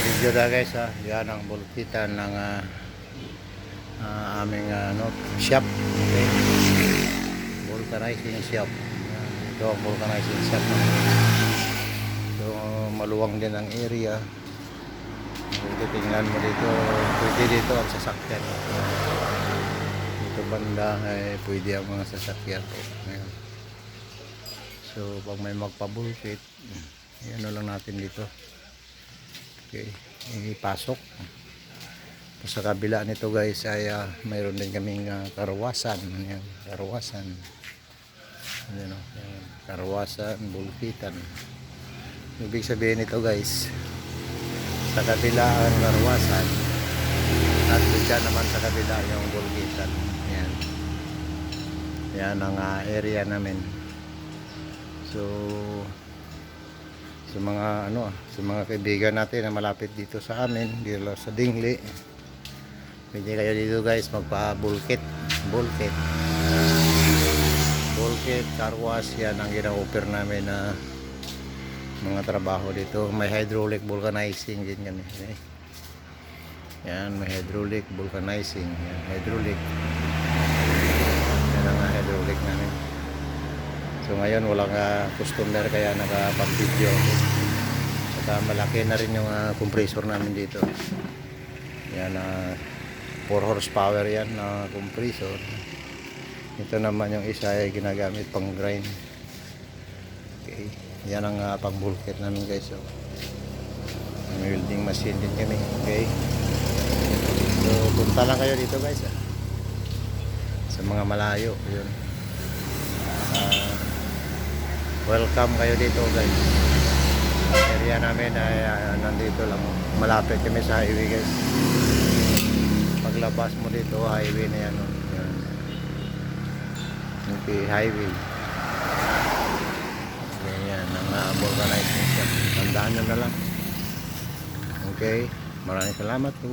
video na guys ha. Yan ang bulkitan ng aming shop. Okay. Vulcanizing shop. Yan. Ito ang vulcanizing shop. So maluwang din ang area. Pwede tingnan mo dito. Pwede dito ang sasakyan. Dito banda pwede ang mga sasakyan. Ngayon. So pag may magpabulkit, ano lang natin dito. Okay, ipasok. Sa kabila nito guys ay mayroon din kaming karawasan. Ayan, karawasan. Ayan, karawasan, bulkitan. Ibig sabihin nito guys, sa kabila ang karawasan at dyan naman sa kabila yung bulkitan. Ayan. Yan ang area namin. So sa mga sa mga kaibigan natin na malapit dito sa amin, dito sa Dingli, pwede kayo dito guys magpa-bulkit, bulkit, car wash. Yan ang gina-offer namin na mga trabaho dito. May hydraulic vulcanizing din kami. Yan, may hydraulic vulcanizing. Yan, hydraulic. Yan ang hydraulic namin. So ngayon walang customer kaya nakapag-video. Saka malaki na rin yung compressor namin dito. Yan 4 horsepower yan na compressor. Ito naman yung isa ay ginagamit pang grind. Okay. Yan ang pang bulkit namin guys. So, may welding machine din kami. Okay. So punta lang kayo dito guys. Sa mga malayo. Yun. Welcome kayo dito guys. Area namin ay nandito lang. Malapit kami sa highway guys. Paglabas mo dito, highway na yan. Okay, highway. Ganyan, ang vulcanizing shop. Tandaan nyo na lang. Okay, maraming salamat po.